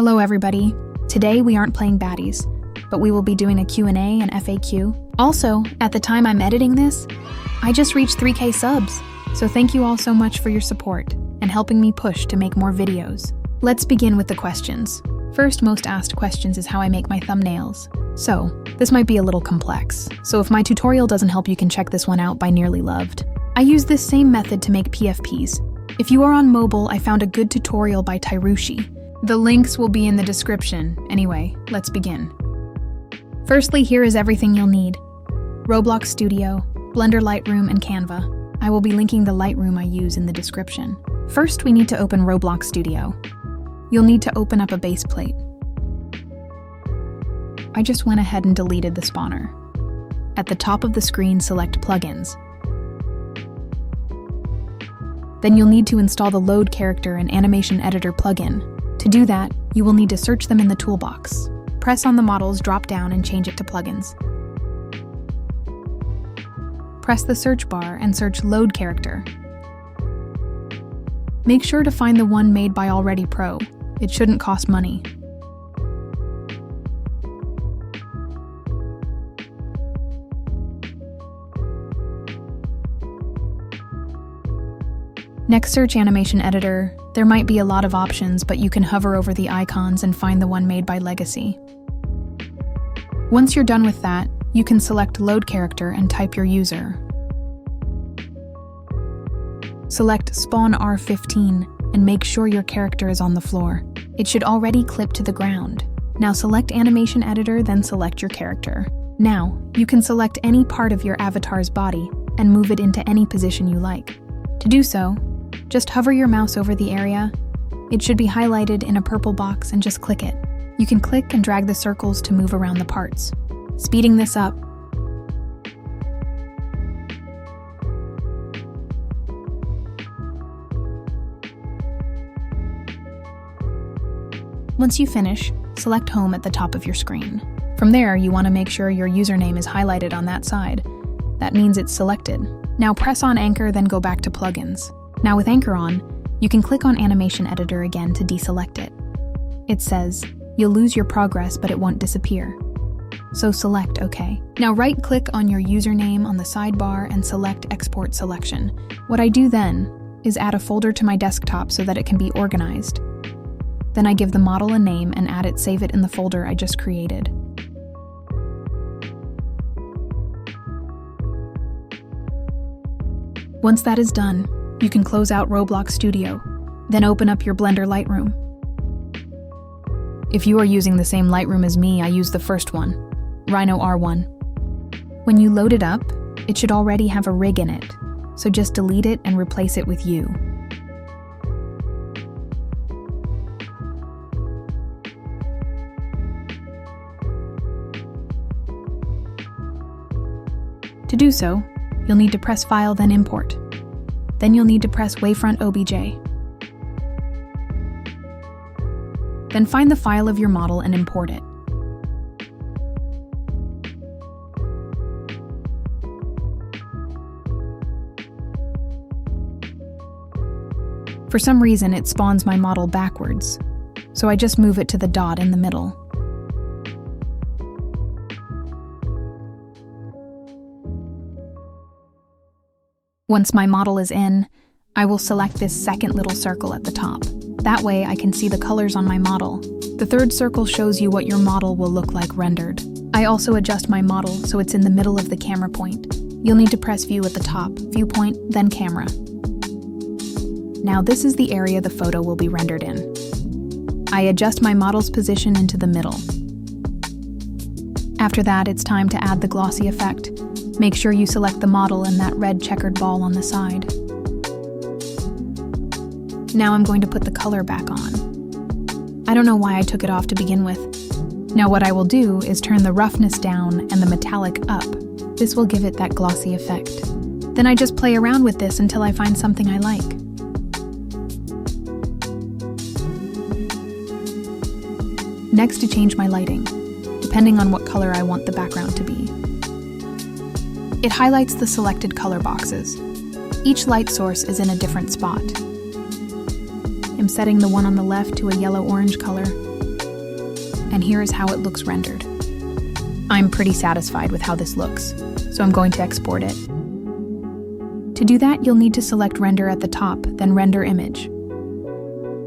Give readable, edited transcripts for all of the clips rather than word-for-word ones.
Hello everybody. Today we aren't playing baddies, but we will be doing a Q&A and FAQ. Also, at the time I'm editing this, I just reached 3K subs, so thank you all so much for your support and helping me push to make more videos. Let's begin with the questions. First most asked questions is how I make my thumbnails. So, this might be a little complex, so if my tutorial doesn't help you can check this one out by Nearly Loved. I use this same method to make PFPs. If you are on mobile, I found a good tutorial by Tyrushi. The links will be in the description. Anyway, let's begin. Firstly, here is everything you'll need. Roblox Studio, Blender Lightroom, and Canva. I will be linking the Lightroom I use in the description. First, we need to open Roblox Studio. You'll need to open up a base plate. I just went ahead and deleted the spawner. At the top of the screen, select Plugins. Then you'll need to install the Load Character and Animation Editor plugin. To do that, you will need to search them in the toolbox. Press on the model's drop-down and change it to Plugins. Press the search bar and search Load Character. Make sure to find the one made by Already Pro. It shouldn't cost money. Next, search Animation Editor. There might be a lot of options, but you can hover over the icons and find the one made by Legacy. Once you're done with that, you can select Load Character and type your user. Select Spawn R15 and make sure your character is on the floor. It should already clip to the ground. Now select Animation Editor, then select your character. Now, you can select any part of your avatar's body and move it into any position you like. To do so, just hover your mouse over the area. It should be highlighted in a purple box and just click it. You can click and drag the circles to move around the parts. Speeding this up. Once you finish, select Home at the top of your screen. From there, you want to make sure your username is highlighted on that side. That means it's selected. Now press on Anchor, then go back to Plugins. Now with Anchor on, you can click on Animation Editor again to deselect it. It says, you'll lose your progress, but it won't disappear. So select OK. Now right-click on your username on the sidebar and select Export Selection. What I do then is add a folder to my desktop so that it can be organized. Then I give the model a name and save it in the folder I just created. Once that is done, you can close out Roblox Studio, then open up your Blender Lightroom. If you are using the same Lightroom as me, I use the first one, Rhino R1. When you load it up, it should already have a rig in it, so just delete it and replace it with you. To do so, you'll need to press File, then Import. Then you'll need to press Wavefront OBJ. Then find the file of your model and import it. For some reason, it spawns my model backwards, so I just move it to the dot in the middle. Once my model is in, I will select this second little circle at the top. That way I can see the colors on my model. The third circle shows you what your model will look like rendered. I also adjust my model so it's in the middle of the camera point. You'll need to press View at the top, Viewpoint, then Camera. Now this is the area the photo will be rendered in. I adjust my model's position into the middle. After that, it's time to add the glossy effect. Make sure you select the model and that red checkered ball on the side. Now I'm going to put the color back on. I don't know why I took it off to begin with. Now what I will do is turn the roughness down and the metallic up. This will give it that glossy effect. Then I just play around with this until I find something I like. Next, to change my lighting, depending on what color I want the background to be. It highlights the selected color boxes. Each light source is in a different spot. I'm setting the one on the left to a yellow-orange color, and here is how it looks rendered. I'm pretty satisfied with how this looks, so I'm going to export it. To do that, you'll need to select Render at the top, then Render Image.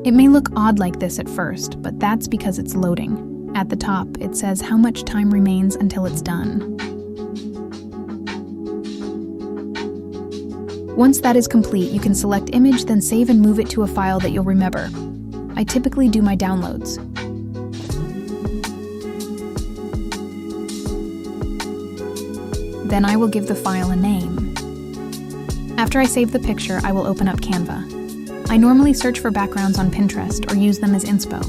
It may look odd like this at first, but that's because it's loading. At the top, it says how much time remains until it's done. Once that is complete, you can select Image, then save and move it to a file that you'll remember. I typically do my downloads. Then I will give the file a name. After I save the picture, I will open up Canva. I normally search for backgrounds on Pinterest or use them as inspo.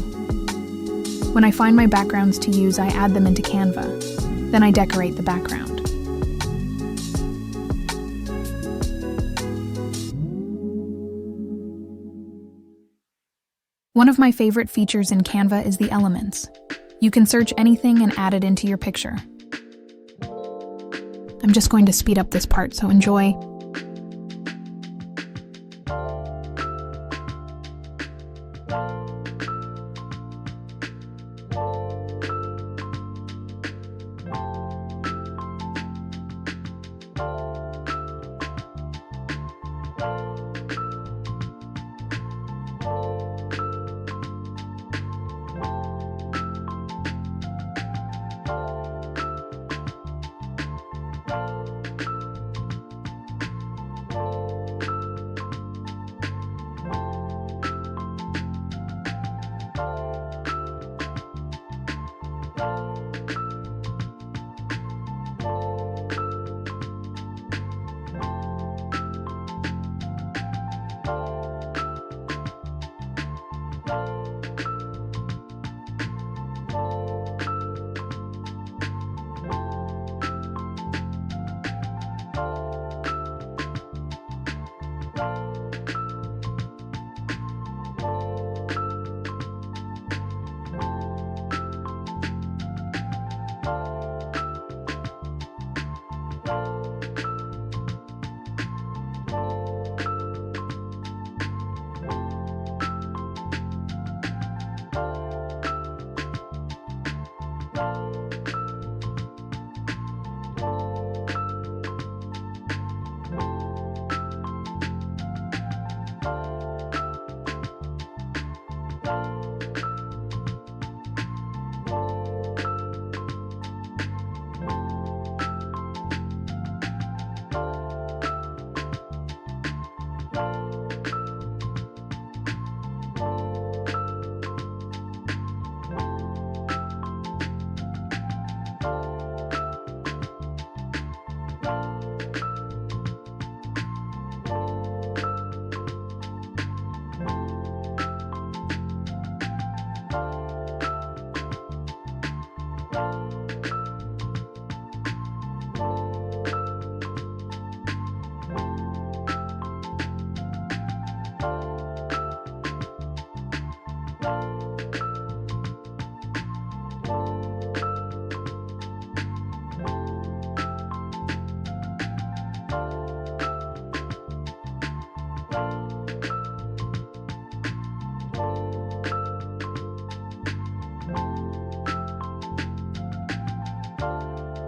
When I find my backgrounds to use, I add them into Canva. Then I decorate the background. One of my favorite features in Canva is the elements. You can search anything and add it into your picture. I'm just going to speed up this part, so enjoy.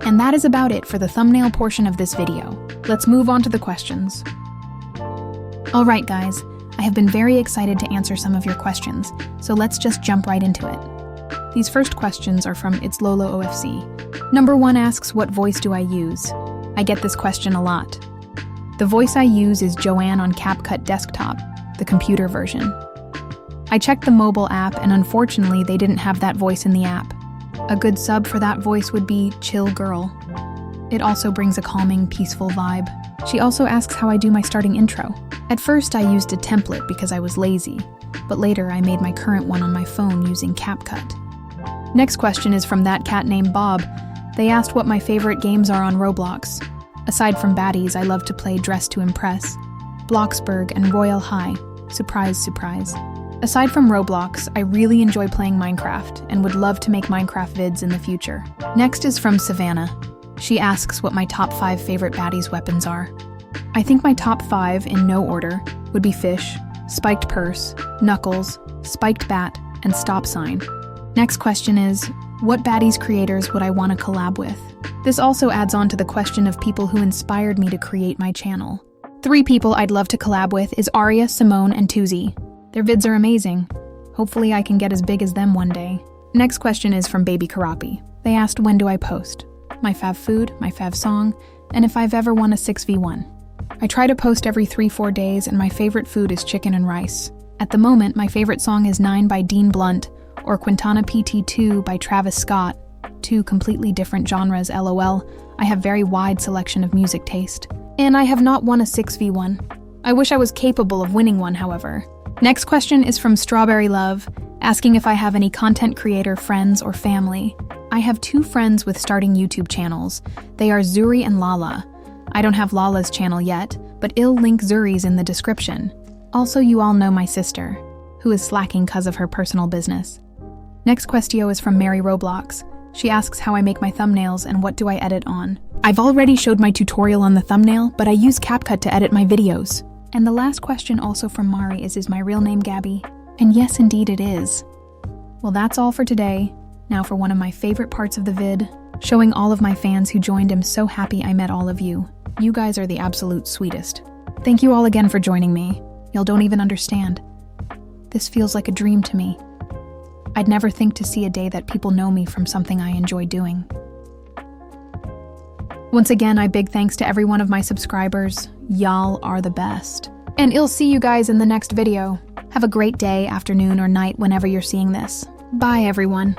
And that is about it for the thumbnail portion of this video. Let's move on to the questions. Alright guys, I have been very excited to answer some of your questions, so let's just jump right into it. These first questions are from It's Lolo OFC. Number 1 asks, what voice do I use? I get this question a lot. The voice I use is Joanne on CapCut Desktop, the computer version. I checked the mobile app and unfortunately they didn't have that voice in the app. A good sub for that voice would be Chill Girl. It also brings a calming, peaceful vibe. She also asks how I do my starting intro. At first I used a template because I was lazy, but later I made my current one on my phone using CapCut. Next question is from That Cat Named Bob. They asked what my favorite games are on Roblox. Aside from baddies, I love to play Dress to Impress, Bloxburg, and Royal High. Surprise, surprise. Aside from Roblox, I really enjoy playing Minecraft and would love to make Minecraft vids in the future. Next is from Savannah. She asks what my top 5 favorite baddies weapons are. I think my top 5, in no order, would be Fish, Spiked Purse, Knuckles, Spiked Bat, and Stop Sign. Next question is, what baddies creators would I want to collab with? This also adds on to the question of people who inspired me to create my channel. 3 people I'd love to collab with is Aria, Simone, and Tuzi. Their vids are amazing. Hopefully I can get as big as them one day. Next question is from Baby Karapi. They asked, when do I post? My fav food, my fav song, and if I've ever won a 6v1. I try to post every 3-4 days, and my favorite food is chicken and rice. At the moment, my favorite song is 9 by Dean Blunt or Quintana PT2 by Travis Scott. 2 completely different genres, lol. I have very wide selection of music taste. And I have not won a 6v1. I wish I was capable of winning one, however. Next question is from Strawberry Love, asking if I have any content creator friends or family. I have 2 friends with starting YouTube channels. They are Zuri and Lala. I don't have Lala's channel yet, but I'll link Zuri's in the description. Also, you all know my sister, who is slacking because of her personal business. Next question is from Mary Roblox. She asks how I make my thumbnails and what do I edit on. I've already showed my tutorial on the thumbnail, but I use CapCut to edit my videos. And the last question also from Mari is my real name Gabby? And yes, indeed it is. Well, that's all for today. Now for one of my favorite parts of the vid, showing all of my fans who joined. I'm so happy I met all of you. You guys are the absolute sweetest. Thank you all again for joining me. Y'all don't even understand. This feels like a dream to me. I'd never think to see a day that people know me from something I enjoy doing. Once again, big thanks to every one of my subscribers. Y'all are the best. And I'll see you guys in the next video. Have a great day, afternoon, or night whenever you're seeing this. Bye, everyone.